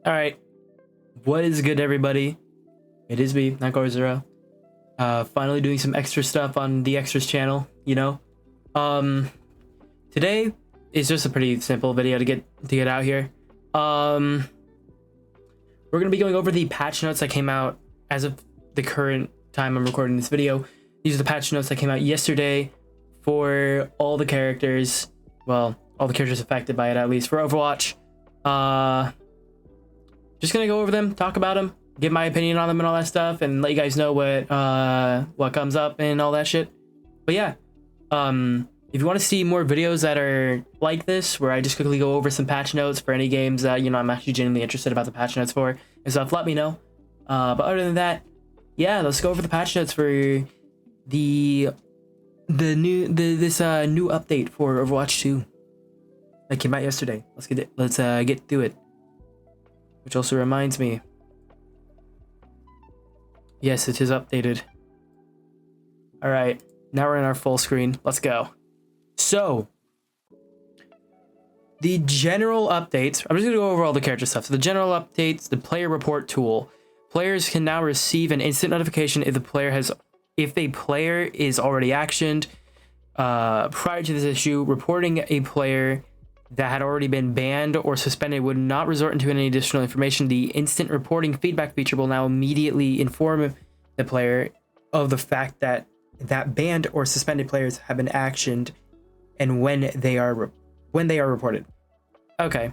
All right, what is good, everybody? It is me, Zero. Finally doing some extra stuff on the extras channel. Today is just a pretty simple video to get out here. We're gonna be going over the patch notes that came out as of the current time I'm recording this video. These are the patch notes that came out yesterday for all the characters. Well, all the characters affected by it, at least for Overwatch. Just gonna go over them, talk about them, give my opinion on them and all that stuff, and let you guys know what comes up and all that shit. But yeah, if you want to see more videos that are like this, where I just quickly go over some patch notes for any games that I'm actually genuinely interested about the patch notes for and stuff, let me know. But other than that, yeah, let's go over the patch notes for this new update for Overwatch 2 that came out yesterday. Let's get through it. Which also reminds me, yes, it is updated. All right, now we're in our full screen. Let's go. So, the general updates, I'm just gonna go over all the character stuff. So the general updates, the player report tool. Players can now receive an instant notification if the player is already actioned. Prior to this issue, reporting a player that had already been banned or suspended would not resort into any additional information. The instant reporting feedback feature will now immediately inform the player of the fact that banned or suspended players have been actioned and when they are reported. Okay.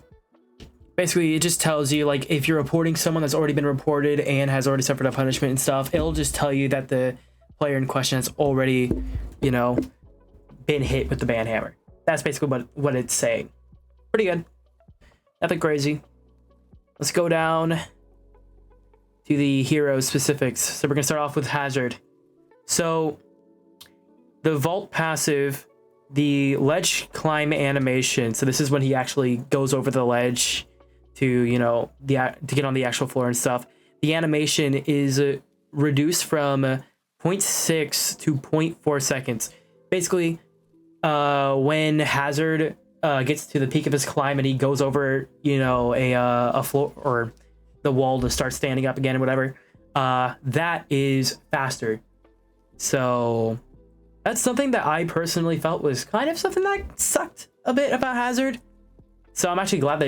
Basically, it just tells you, like, if you're reporting someone that's already been reported and has already suffered a punishment and stuff, it'll just tell you that the player in question has already, been hit with the ban hammer. That's basically what it's saying. Pretty good. Nothing crazy. Let's go down to the hero specifics. So we're going to start off with Hazard. So the vault passive, the ledge climb animation. So this is when he actually goes over the ledge to, to get on the actual floor and stuff. The animation is reduced from 0.6 to 0.4 seconds. Basically, when Hazard gets to the peak of his climb and he goes over, a floor or the wall to start standing up again or whatever, that is faster. So that's something that I personally felt was kind of something that sucked a bit about Hazard. So I'm actually glad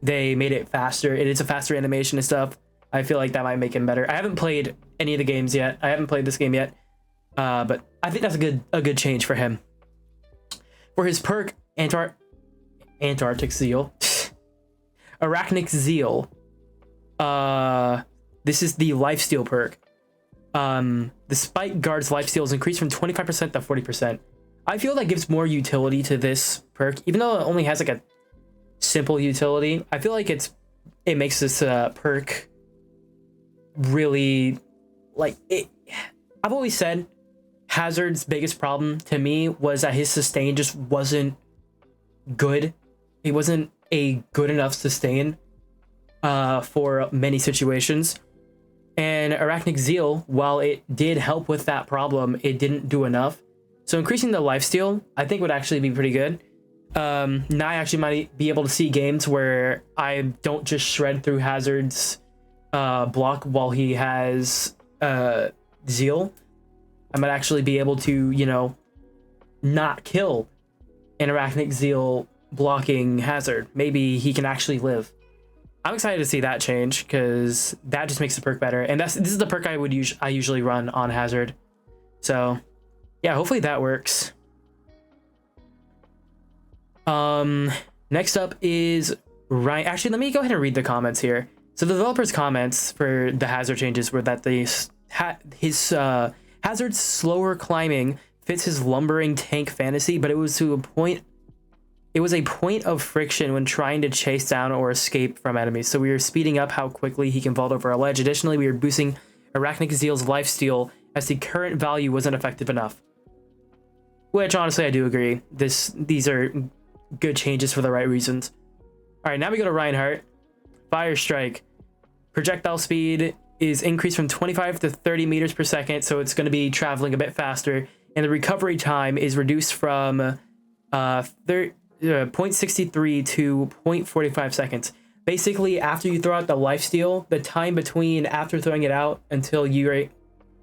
they made it faster. It is a faster animation and stuff. I feel like that might make him better. I haven't played any of the games yet. I haven't played this game yet. But I think that's a good change for him. For his perk, Antarctic Zeal, Arachnic Zeal. This is the lifesteal perk. The Spike Guard's lifesteal is increased from 25% to 40%. I feel that gives more utility to this perk, even though it only has like a simple utility. I feel like it makes this perk really like it. I've always said Hazard's biggest problem to me was that his sustain just wasn't good. It wasn't a good enough sustain for many situations. And Arachnic Zeal, while it did help with that problem, it didn't do enough. So increasing the lifesteal, I think, would actually be pretty good. Now I actually might be able to see games where I don't just shred through Hazard's block while he has Zeal. I might actually be able to, not kill an Arachnic Zeal blocking Hazard. Maybe he can actually live. I'm excited to see that change because that just makes the perk better. And this is the perk I usually run on Hazard. So yeah, hopefully that works. Next up is Ryan. Actually, let me go ahead and read the comments here. So the developers' comments for the Hazard changes were that Hazard's slower climbing fits his lumbering tank fantasy, but it was a point of friction when trying to chase down or escape from enemies. So we are speeding up how quickly he can vault over a ledge. Additionally, we are boosting Arachnic Zeal's lifesteal as the current value wasn't effective enough. Which, honestly, I do agree. These are good changes for the right reasons. All right, now we go to Reinhardt. Fire Strike. Projectile speed is increased from 25 to 30 meters per second, so it's going to be traveling a bit faster. And the recovery time is reduced from 0.63 to 0.45 seconds. Basically, after you throw out the lifesteal, the time between after throwing it out until you're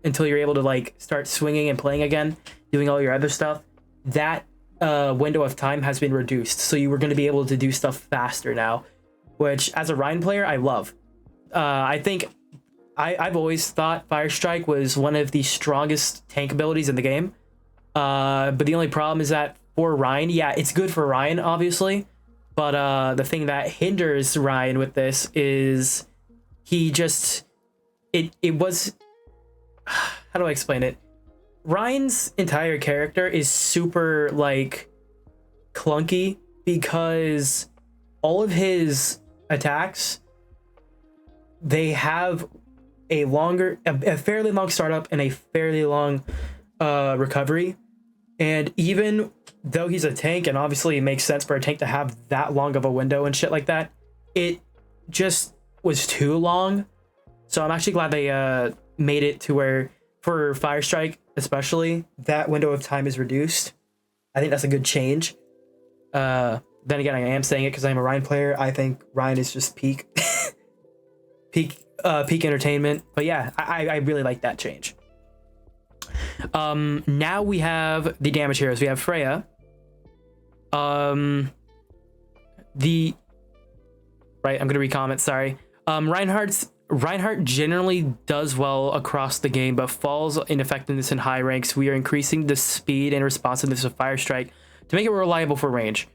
able to like start swinging and playing again, doing all your other stuff, that window of time has been reduced. So you were going to be able to do stuff faster now, which as a Ryan player, I love. I think I've always thought Fire Strike was one of the strongest tank abilities in the game. But the only problem is that for Ryan, yeah, it's good for Ryan, obviously. But the thing that hinders Ryan with this is he just... It was... How do I explain it? Ryan's entire character is super, like, clunky because all of his attacks, they have a fairly long startup and a fairly long recovery. And even though he's a tank, and obviously it makes sense for a tank to have that long of a window and shit like that, it just was too long. So I'm actually glad they made it to where, for Fire Strike especially, that window of time is reduced. I think that's a good change. Then again, I am saying it because I'm a Ryan player. I think Ryan is just peak peak entertainment. But yeah, I really like that change. Now we have the damage heroes. We have Freya. I'm gonna re-comment, sorry. Reinhardt generally does well across the game, but falls in effectiveness in high ranks. We are increasing the speed and responsiveness of Fire Strike to make it reliable for range.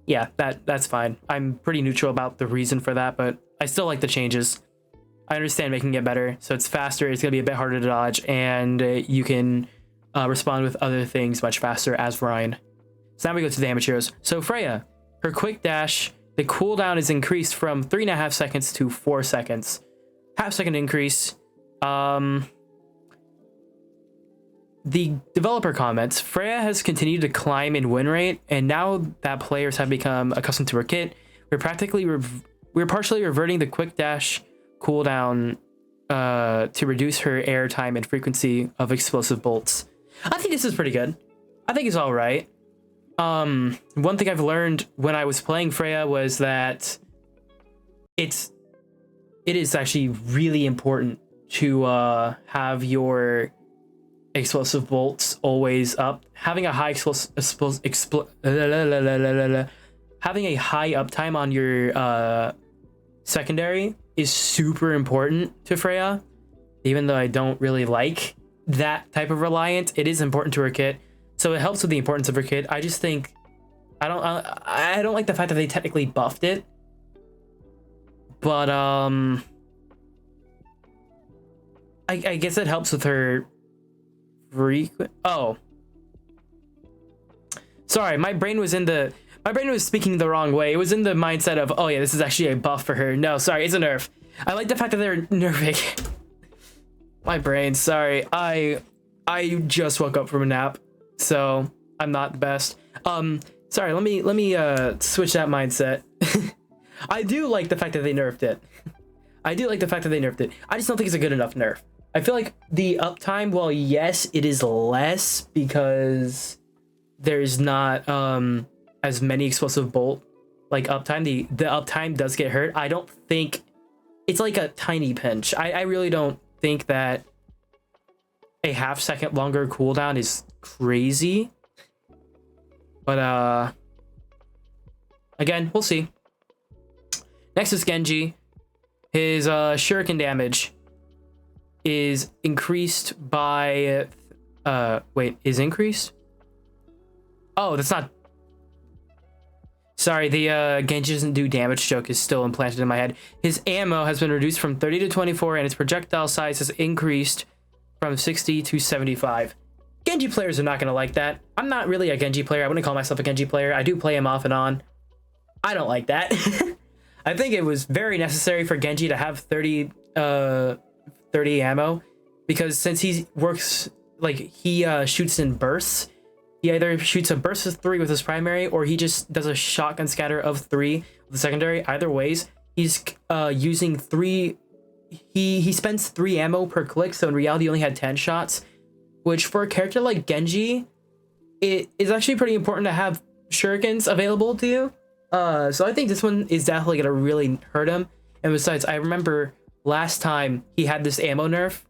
Yeah, that's fine. I'm pretty neutral about the reason for that, but I still like the changes. I understand making it better, so it's faster, it's gonna be a bit harder to dodge, and you can respond with other things much faster as Ryan. So now we go to the damage heroes. So Freya, her quick dash, the cooldown is increased from 3.5 seconds to 4 seconds. Half-second increase. The developer comments, Freya has continued to climb in win rate, and now that players have become accustomed to her kit, we're partially reverting the quick dash cooldown to reduce her air time and frequency of explosive bolts. I think this is pretty good. I think it's all right. One thing I've learned when I was playing Freya was that it is actually really important to have your explosive bolts always up. Having a high having a high uptime on your secondary is super important to Freya. Even though I don't really like that type of reliant, it is important to her kit. So it helps with the importance of her kit. I just think I don't like the fact that they technically buffed it. But I guess it helps with her frequent. Oh, sorry, my brain was speaking the wrong way. It was in the mindset of, oh yeah, this is actually a buff for her. No, sorry, it's a nerf. I like the fact that they're nerfing my brain. Sorry, I just woke up from a nap, so I'm not the best. Sorry, let me switch that mindset. I do like the fact that they nerfed it. I do like the fact that they nerfed it. I just don't think it's a good enough nerf. I feel like the uptime, well, yes, it is less because there's not as many explosive bolt like uptime. The uptime does get hurt. I don't think it's like a tiny pinch. I really don't think that a half-second longer cooldown is crazy. But again, we'll see. Next is Genji. His shuriken damage is increased by is increased? Oh, that's not. Sorry, the Genji doesn't do damage joke is still implanted in my head. His ammo has been reduced from 30 to 24, and its projectile size has increased from 60 to 75. Genji players are not going to like that. I'm not really a Genji player. I wouldn't call myself a Genji player. I do play him off and on. I don't like that. I think it was very necessary for Genji to have 30 ammo, because since he works, like, he shoots in bursts. He either shoots a burst of 3 with his primary, or he just does a shotgun scatter of 3 with the secondary. Either ways, he's using 3. He spends 3 ammo per click, so in reality he only had 10 shots, which for a character like Genji, it is actually pretty important to have shurikens available to you. So I think this one is definitely gonna really hurt him. And besides, I remember last time he had this ammo nerf,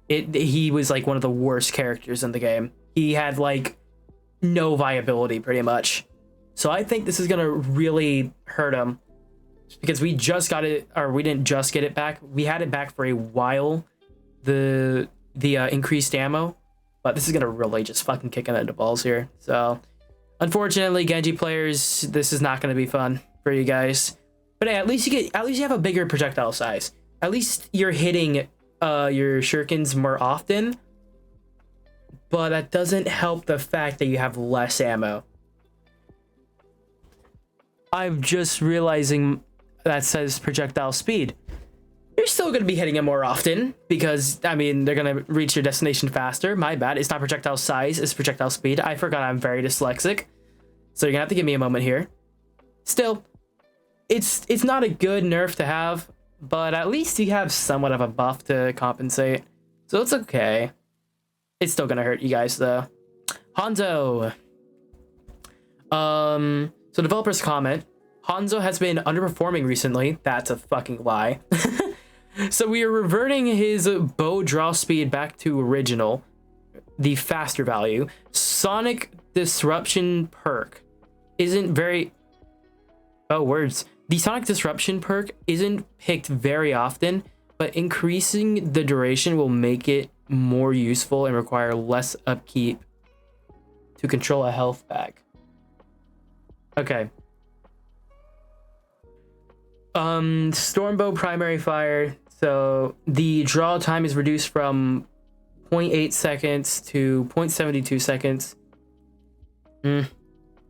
he was like one of the worst characters in the game. He had like no viability pretty much. So I think this is gonna really hurt him because we just got it, or we didn't just get it back. We had it back for a while, the increased ammo, but this is gonna really just fucking kick him in the balls here. So unfortunately, Genji players, this is not gonna be fun for you guys. But hey, at least you have a bigger projectile size. At least you're hitting your shurikens more often. But that doesn't help the fact that you have less ammo. I'm just realizing that says projectile speed. You're still going to be hitting it more often because, I mean, they're going to reach your destination faster. My bad. It's not projectile size, it's projectile speed. I forgot I'm very dyslexic. So you're going to have to give me a moment here. Still, it's not a good nerf to have, but at least you have somewhat of a buff to compensate. So it's okay. It's still going to hurt you guys, though. Hanzo. So developers comment, Hanzo has been underperforming recently. That's a fucking lie. So we are reverting his bow draw speed back to original, the faster value. Sonic Disruption perk isn't very... Oh, words. The Sonic Disruption perk isn't picked very often, but increasing the duration will make it more useful and require less upkeep to control a health pack. Okay. Stormbow primary fire. So the draw time is reduced from 0.8 seconds to 0.72 seconds. And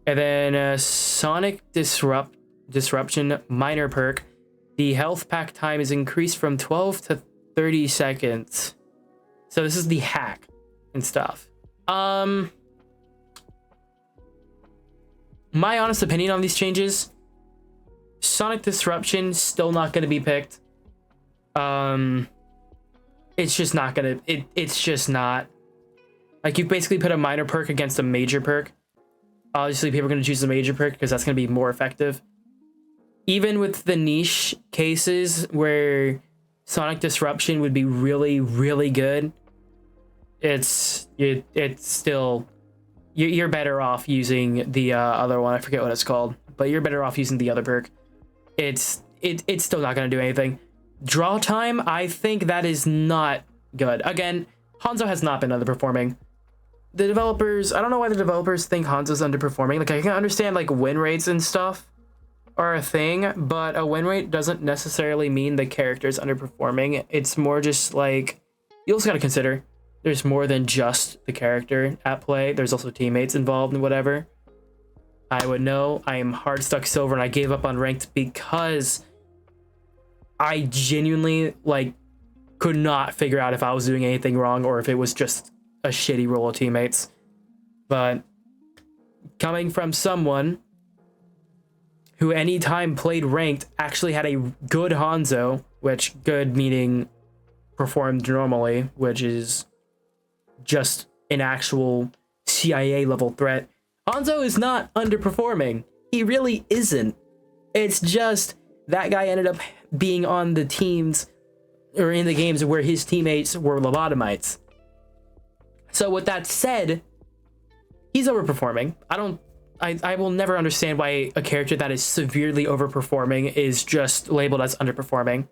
then Sonic Disruption minor perk. The health pack time is increased from 12 to 30 seconds. So this is the hack and stuff. My honest opinion on these changes, Sonic Disruption still not going to be picked. It's just not going to, it's just not. Like, you basically put a minor perk against a major perk. Obviously, people are going to choose the major perk because that's going to be more effective. Even with the niche cases where Sonic Disruption would be really, really good, it's still... You're better off using the other one. I forget what it's called, but you're better off using the other perk. It's still not going to do anything. Draw time, I think that is not good. Again, Hanzo has not been underperforming. The developers, I don't know why the developers think Hanzo's underperforming. Like, I can understand like win rates and stuff are a thing, but a win rate doesn't necessarily mean the character's underperforming. It's more just like, you also got to consider there's more than just the character at play. There's also teammates involved and whatever. I would know. I am hard stuck silver and I gave up on ranked because I genuinely like could not figure out if I was doing anything wrong or if it was just a shitty roll of teammates. But coming from someone who anytime played ranked actually had a good Hanzo, which good meaning performed normally, which is just an actual CIA level threat. Hanzo is not underperforming. He really isn't. It's just that guy ended up being on the teams or in the games where his teammates were lobotomites. So with that said, he's overperforming. I will never understand why a character that is severely overperforming is just labeled as underperforming.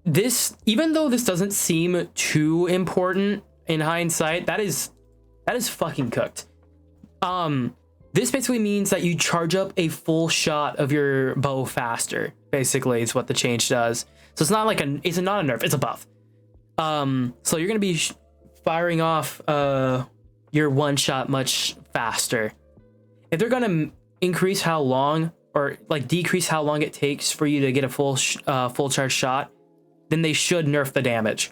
This, even though this doesn't seem too important in hindsight, that is fucking cooked. This basically means that you charge up a full shot of your bow faster, basically, is what the change does. So it's not like it's not a nerf, it's a buff. So you're gonna be firing off your one shot much faster. If they're gonna increase how long or like decrease how long it takes for you to get a full charge shot, then they should nerf the damage.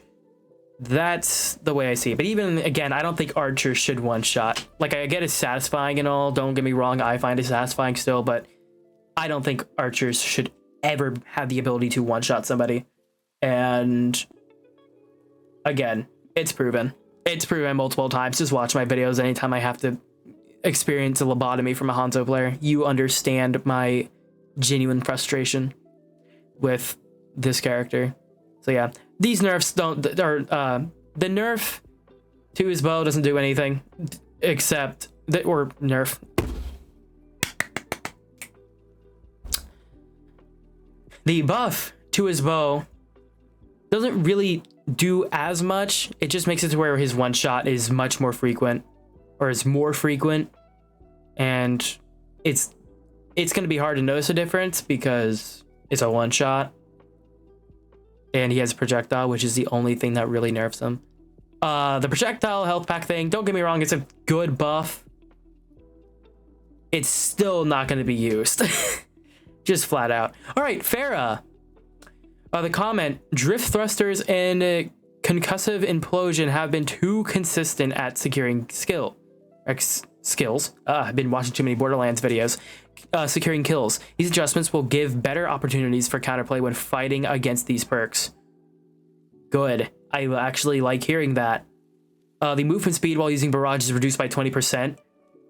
That's the way I see it. But even, again, I don't think archers should one-shot. Like, I get it's satisfying and all, don't get me wrong, I find it satisfying still, but I don't think archers should ever have the ability to one-shot somebody. And, again, it's proven. It's proven multiple times. Just watch my videos anytime I have to experienced a lobotomy from a Hanzo player, you understand my genuine frustration with this character. So yeah, these nerfs don't, or the nerf to his bow doesn't do anything except that, or nerf. The buff to his bow doesn't really do as much. It just makes it to where his one shot is much more frequent, or is more frequent, and it's going to be hard to notice a difference because it's a one shot, and he has a projectile, which is the only thing that really nerfs him. The projectile health pack thing, don't get me wrong, it's a good buff. It's still not going to be used. Just flat out. All right, Farah. The comment, drift thrusters and concussive implosion have been too consistent at securing skills. I've been watching too many Borderlands videos. Securing kills. These adjustments will give better opportunities for counterplay when fighting against these perks. Good. I actually like hearing that. The movement speed while using barrage is reduced by 20%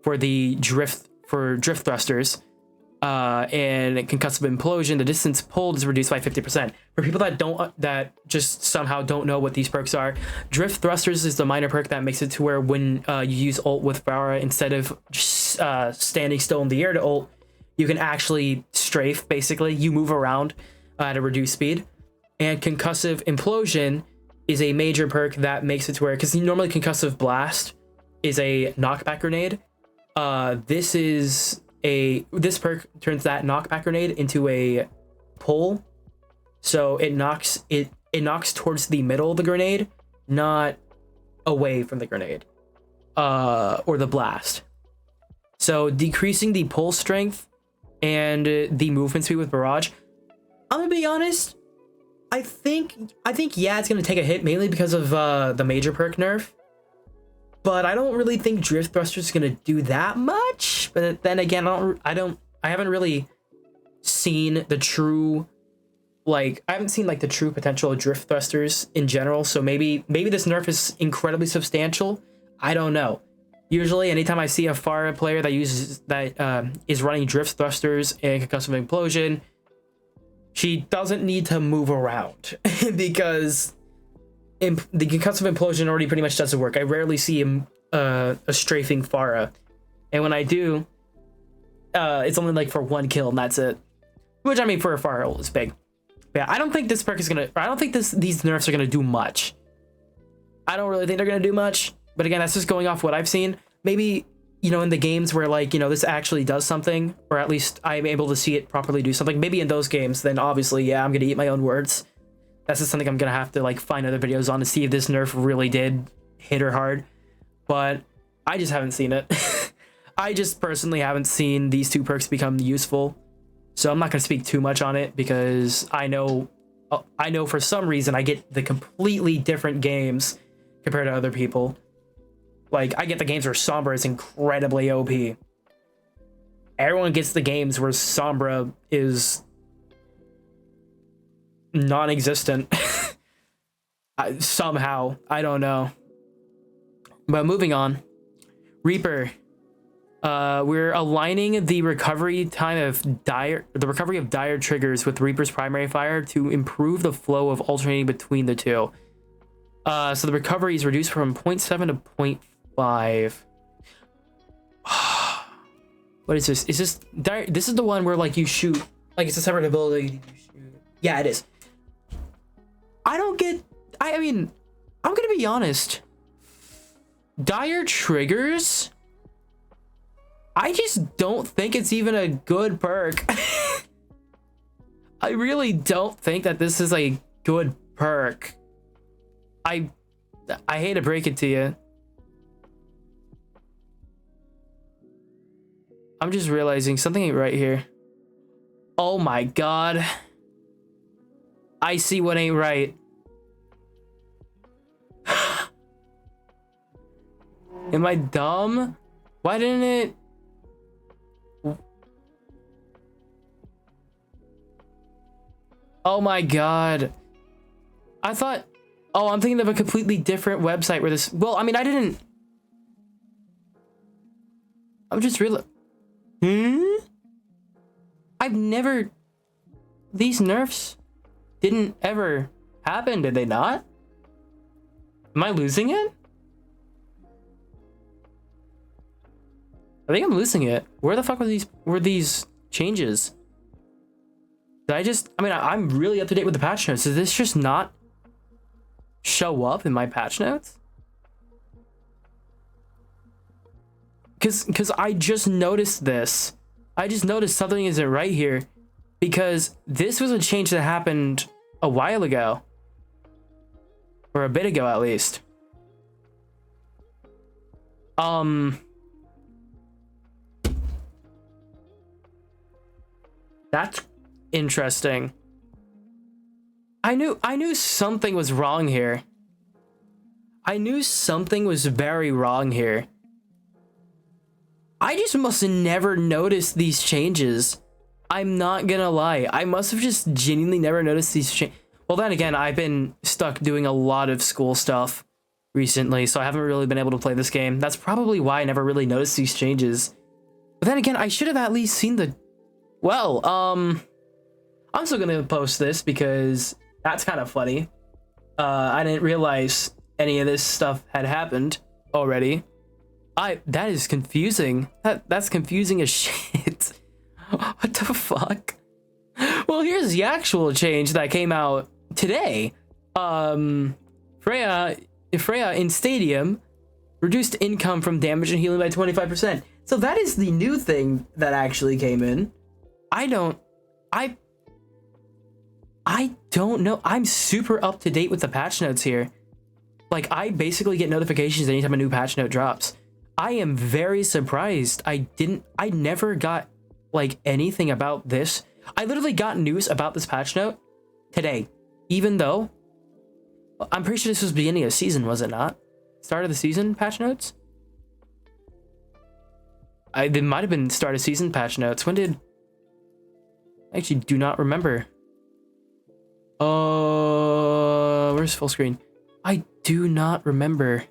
for the drift thrusters. And concussive implosion, the distance pulled is reduced by 50%. For people that just somehow don't know what these perks are, drift thrusters is the minor perk that makes it to where when you use ult with Farah, instead of just, standing still in the air to ult, you can actually strafe. Basically, you move around at a reduced speed. And concussive implosion is a major perk that makes it to where, because normally concussive blast is a knockback grenade. This perk turns that knockback grenade into a pull, so it knocks towards the middle of the grenade, not away from the grenade, or the blast. So decreasing the pull strength and the movement speed with barrage. I'm gonna be honest. I think yeah, it's gonna take a hit mainly because of the major perk nerf. But I don't really think drift thrusters is gonna do that much. But then again, I haven't really seen the true, I haven't seen the true potential of drift thrusters in general. So maybe this nerf is incredibly substantial. I don't know. Usually, anytime I see a Farah player that is running drift thrusters and concussive implosion, she doesn't need to move around because the concussive implosion already pretty much does the work. I rarely see a strafing Farah, and when I do, it's only for one kill and that's it. Which, I mean, for a Farah is big. But yeah, I don't think this perk is gonna. I don't think these nerfs are gonna do much. I don't really think they're gonna do much. But again, that's just going off what I've seen. Maybe, in the games where this actually does something, or at least I'm able to see it properly do something. Maybe in those games, then obviously, yeah, I'm gonna eat my own words. That's just something I'm gonna have to find other videos on to see if this nerf really did hit her hard. But I just haven't seen it. I just personally haven't seen these two perks become useful. So I'm not gonna speak too much on it because I know for some reason I get the completely different games compared to other people. I get the games where Sombra is incredibly OP. Everyone gets the games where Sombra is non-existent. Somehow. I don't know. But moving on. Reaper. We're aligning the recovery time of dire triggers with Reaper's primary fire to improve the flow of alternating between the two. So the recovery is reduced from 0.7 to 0.5. What is this? Is this this is the one where you shoot, it's a separate ability. You shoot. Yeah, it is. I mean, I'm gonna be honest. Dire triggers, I just don't think it's even a good perk. I really don't think that this is a good perk. I hate to break it to you. I'm just realizing something ain't right here. Oh my god. I see what ain't right. Am I dumb? Why didn't it? Oh my god. I thought... Oh, I'm thinking of a completely different website where this... Well, I mean, I didn't... I'm just really. I've never. These nerfs didn't ever happen, did they not? Am I losing it? I think I'm losing it. Where the fuck were these changes? I mean, I'm really up to date with the patch notes. Does this just not show up in my patch notes? Because I just noticed this. I just noticed something isn't right here. Because this was a change that happened a while ago. Or a bit ago, at least. That's interesting. I knew something was wrong here. I knew something was very wrong here. I just must have never noticed these changes. I'm not gonna lie. I must have just genuinely never noticed these changes. Well, then again, I've been stuck doing a lot of school stuff recently, so I haven't really been able to play this game. That's probably why I never really noticed these changes. But then again, I should have at least seen the... Well, I'm still gonna post this because that's kind of funny. I didn't realize any of this stuff had happened already. That is confusing. That's confusing as shit. What the fuck? Well, here's the actual change that came out today. Freya in Stadium reduced income from damage and healing by 25%. So that is the new thing that actually came in. I don't know. I'm super up to date with the patch notes here. Like, I basically get notifications anytime a new patch note drops. I am very surprised. I never got like anything about this. I literally got news about this patch note today, even though I'm pretty sure this was beginning of season, was it not? Start of the season patch notes? It might have been start of season patch notes. When did... I actually do not remember. Where's full screen? I do not remember.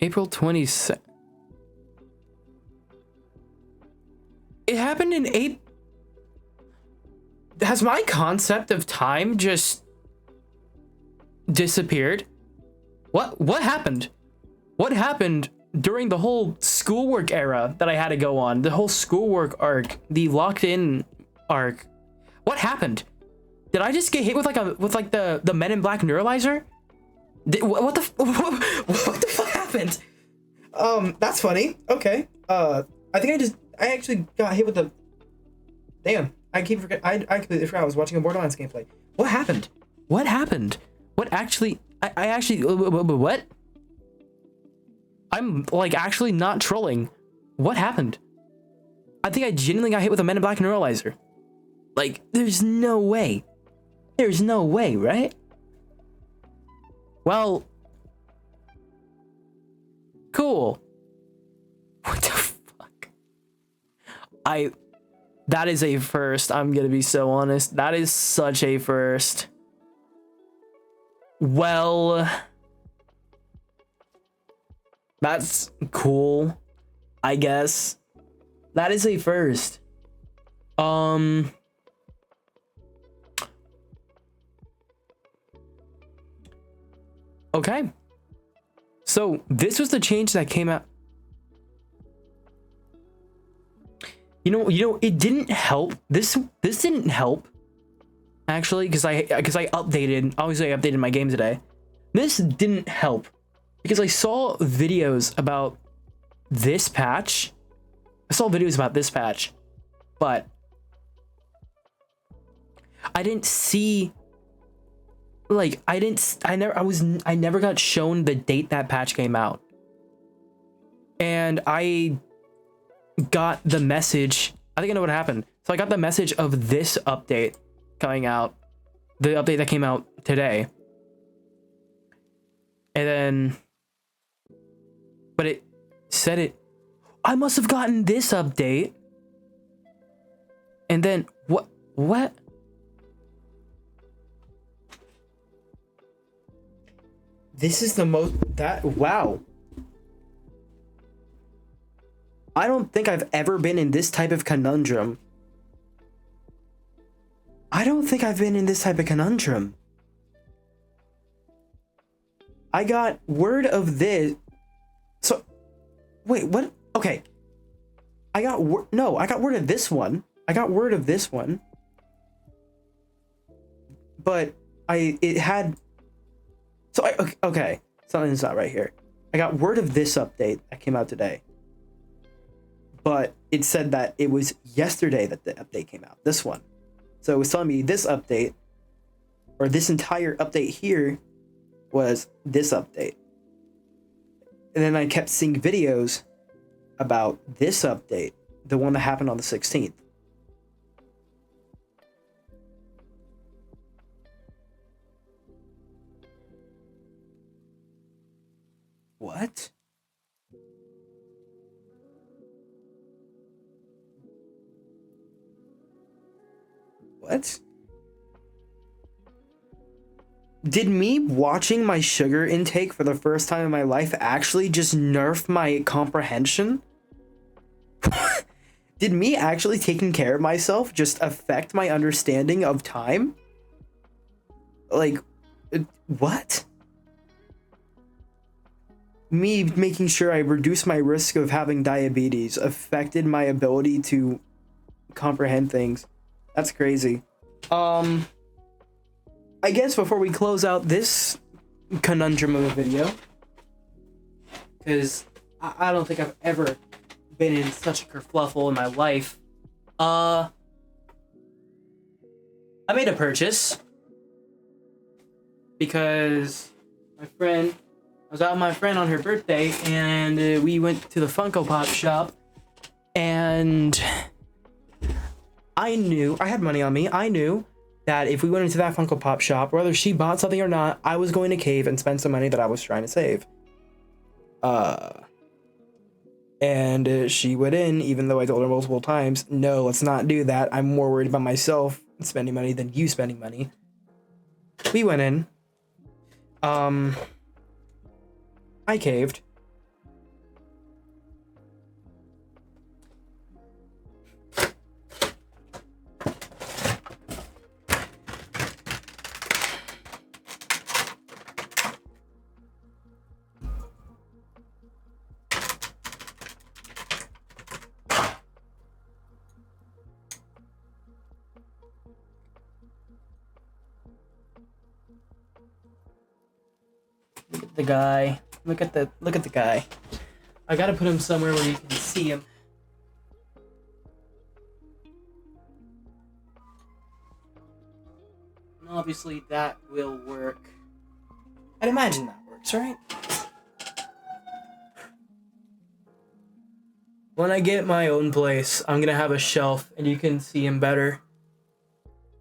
April 22nd. It happened in April. Has my concept of time just disappeared? What happened? What happened during the whole schoolwork era that I had to go on? The whole schoolwork arc, the locked in arc. What happened? Did I just get hit with like the Men in Black neuralizer? What the fuck happened? That's funny. Okay. I think I actually got hit with the... Damn. I keep forgetting. I completely forgot I was watching a Borderlands gameplay. What happened? What happened? What actually... I actually... What? I'm, like, actually not trolling. What happened? I think I genuinely got hit with a Men in Black neuralizer. Like, there's no way. There's no way, right? Well... Cool. What the fuck? That is a first. I'm gonna be so honest. That is such a first. Well, that's cool, I guess. That is a first. Okay. So this was the change that came out. You know, it didn't help. This didn't help. Actually, because I updated. Obviously, I updated my game today. This didn't help because I saw videos about this patch. But I didn't see. Like, I never got shown the date that patch came out. And I got the message. I think I know what happened. So I got the message of this update coming out. The update that came out today. And then... But it said it... I must have gotten this update. And then what? This is the most wow. I don't think I've ever been in this type of conundrum. I don't think I've been in this type of conundrum. I got word of this. So, wait, what? Okay. I got word of this one. I got word of this one. But okay. Something's not right here. I got word of this update that came out today. But it said that it was yesterday that the update came out. This one. So it was telling me this update, or this entire update here, was this update. And then I kept seeing videos about this update, the one that happened on the 16th. What? What? Did me watching my sugar intake for the first time in my life actually just nerf my comprehension? Did me actually taking care of myself just affect my understanding of time? Like, what? Me making sure I reduce my risk of having diabetes affected my ability to comprehend things. That's crazy. I guess before we close out this conundrum of a video, because I don't think I've ever been in such a kerfluffle in my life, I made a purchase because I was out with my friend on her birthday, and we went to the Funko Pop shop, and I had money on me. I knew that if we went into that Funko Pop shop, whether she bought something or not, I was going to cave and spend some money that I was trying to save. And she went in, even though I told her multiple times, no, let's not do that. I'm more worried about myself spending money than you spending money. We went in. I caved. The guy. Look at the guy. I gotta put him somewhere where you can see him. And obviously that will work. I'd imagine that works, right? When I get my own place, I'm gonna have a shelf and you can see him better.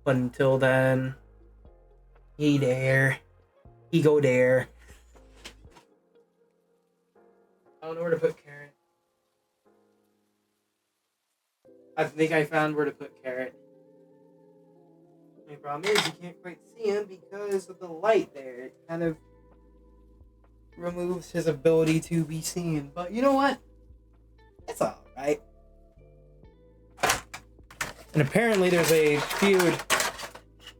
But until then, he there. He go there. I don't know where to put Carrot. I think I found where to put Carrot. The problem is you can't quite see him because of the light there. It kind of removes his ability to be seen. But you know what? It's alright. And apparently there's a feud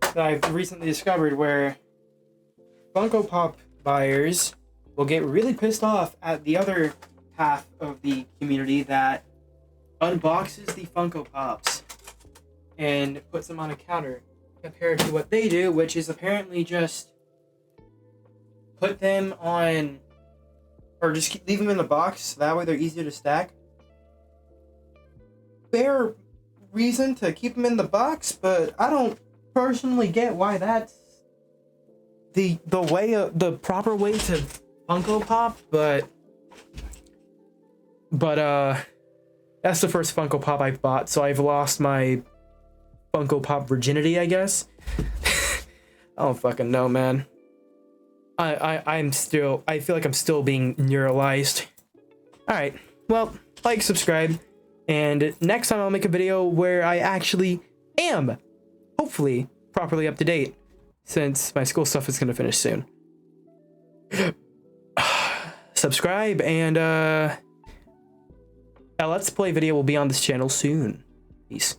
that I've recently discovered where Funko Pop buyers will get really pissed off at the other half of the community that unboxes the Funko Pops and puts them on a counter compared to what they do, which is apparently just put them on, or just leave them in the box so that way they're easier to stack. Fair reason to keep them in the box, but I don't personally get why that's the proper way to Funko Pop, but that's the first Funko Pop I've bought, so I've lost my Funko Pop virginity, I guess. I don't fucking know, man. I feel like I'm still being neuralized. Alright, well, like, subscribe, And next time I'll make a video where I actually am, hopefully, properly up to date, since my school stuff is going to finish soon. Subscribe, and a Let's Play video will be on this channel soon. Peace.